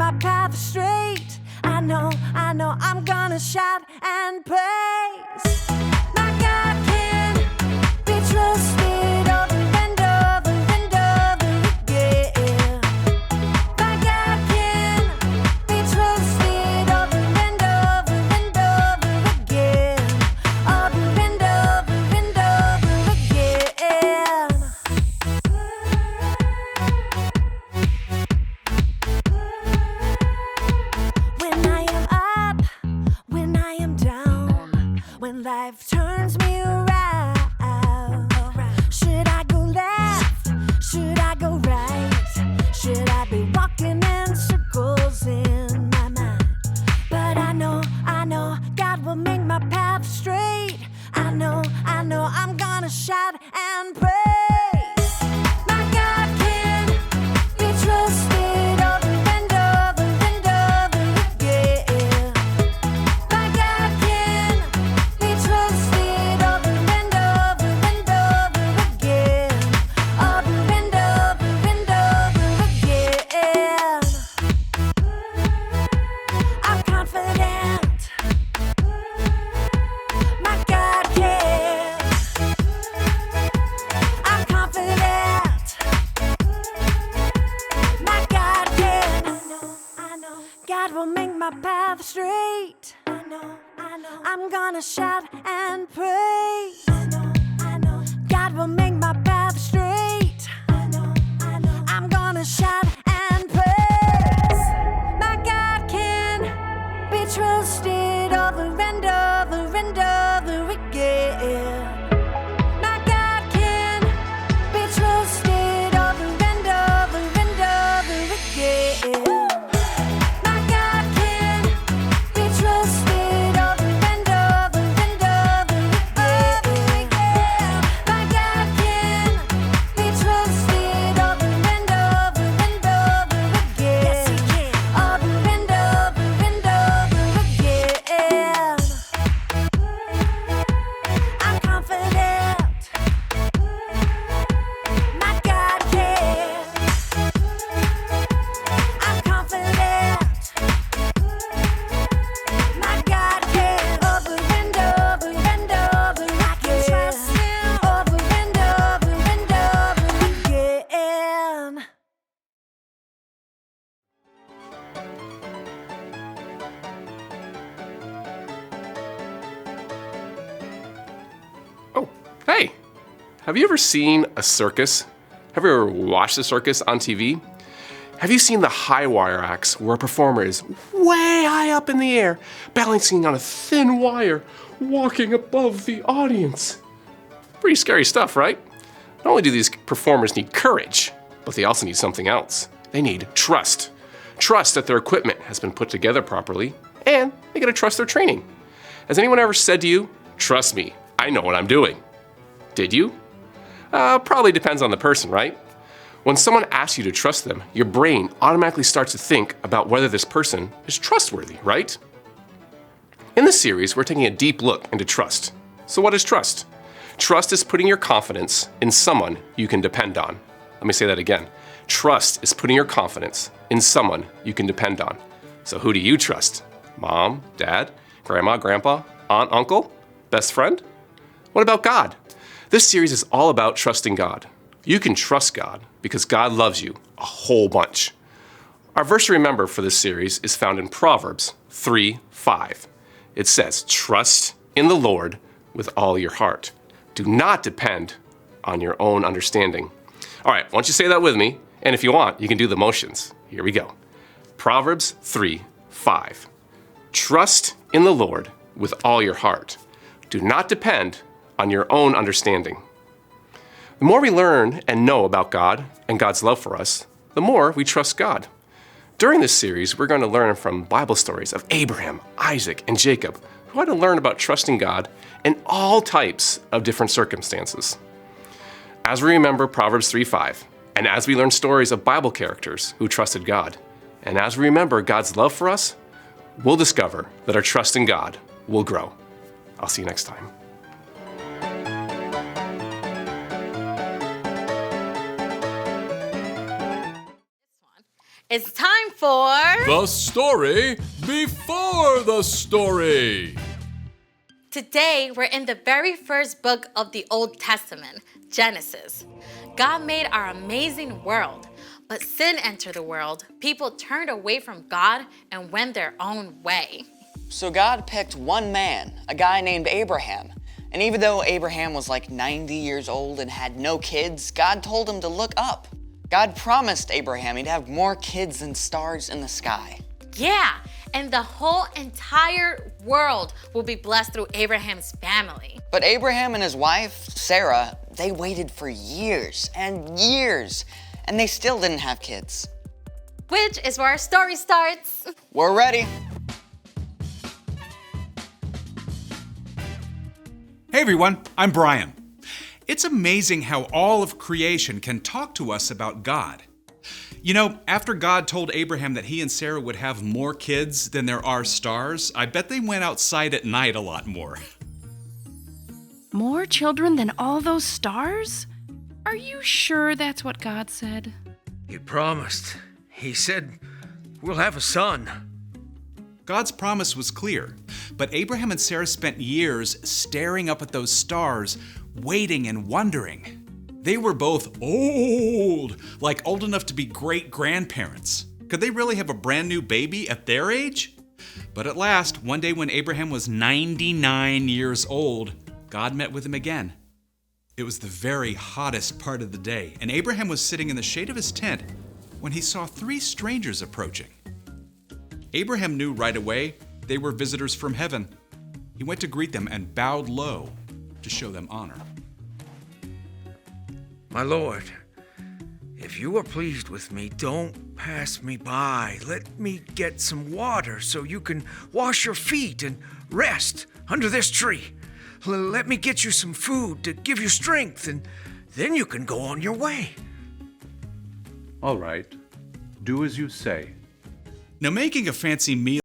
my path straight. I know, I'm gonna shout and praise. My God can be trusted over and over and over again. My God can be trusted over and over and over again. Over and over and over again. When I am up, when I am down, when life turns me around, should I go left? Should I go right? Should I be walking in circles in my mind? But I know God will make my path straight. I know I'm gonna shout and praise. My God can be trusted over and over and over again. My God can be trusted over and over and over again. Over and over and over again. I'm confident. My God can. I'm confident. My God can. I know. God will make my path straight. I know. I'm gonna shout and praise. I know. God will make my path straight. I know. I'm gonna shout and praise. My God can be trusted over and over and over again. My God can be trusted over and over and over again. My God can be trusted over and over and over again. My God can be trusted over and over and over again. Yes, He can. Over and over and over again. I'm confident. My God can. I'm confident. My God can. Over and over and over again. I can trust Him. Over and over and over again. Oh, hey, have you ever seen a circus? Have you ever watched a circus on TV? Have you seen the high wire acts where a performer is way high up in the air, balancing on a thin wire, walking above the audience? Pretty scary stuff, right? Not only do these performers need courage, but they also need something else. They need trust. Trust that their equipment has been put together properly, and they gotta trust their training. Has anyone ever said to you, "Trust me, I know what I'm doing"? Did you? Probably depends on the person, right? When someone asks you to trust them, your brain automatically starts to think about whether this person is trustworthy, right? In this series, we're taking a deep look into trust. So what is trust? Trust is putting your confidence in someone you can depend on. Let me say that again. Trust is putting your confidence in someone you can depend on. So who do you trust? Mom, dad, grandma, grandpa, aunt, uncle, best friend? What about God? This series is all about trusting God. You can trust God because God loves you a whole bunch. Our verse to remember for this series is found in Proverbs 3:5. It says, "Trust in the Lord with all your heart. Do not depend on your own understanding." All right, why don't you say that with me? And if you want, you can do the motions. Here we go. Proverbs 3:5. Trust in the Lord with all your heart. Do not depend on your own understanding. The more we learn and know about God and God's love for us, the more we trust God. During this series, we're going to learn from Bible stories of Abram, Isaac, and Jacob, who had to learn about trusting God in all types of different circumstances. As we remember Proverbs 3:5, and as we learn stories of Bible characters who trusted God, and as we remember God's love for us, we'll discover that our trust in God will grow. I'll see you next time. It's time for... The story before the story. Today, we're in the very first book of the Old Testament, Genesis. God made our amazing world, but sin entered the world. People turned away from God and went their own way. So God picked one man, a guy named Abraham. And even though Abraham was like 90 years old and had no kids, God told him to look up. God promised Abraham he'd have more kids than stars in the sky. Yeah, and the whole entire world will be blessed through Abraham's family. But Abraham and his wife, Sarah, they waited for years and years, and they still didn't have kids. Which is where our story starts. We're ready. Hey everyone, I'm Brian. It's amazing how all of creation can talk to us about God. You know, after God told Abraham that he and Sarah would have more kids than there are stars, I bet they went outside at night a lot more. More children than all those stars? Are you sure that's what God said? He promised. He said, we'll have a son. God's promise was clear, but Abraham and Sarah spent years staring up at those stars, waiting and wondering. They were both old, like old enough to be great-grandparents. Could they really have a brand new baby at their age? But at last, one day when Abraham was 99 years old, God met with him again. It was the very hottest part of the day, and Abraham was sitting in the shade of his tent when he saw 3 strangers approaching. Abraham knew right away they were visitors from heaven. He went to greet them and bowed low to show them honor. My Lord, if you are pleased with me, don't pass me by. Let me get some water so you can wash your feet and rest under this tree. Let me get you some food to give you strength, and then you can go on your way. All right, do as you say. Now, making a fancy meal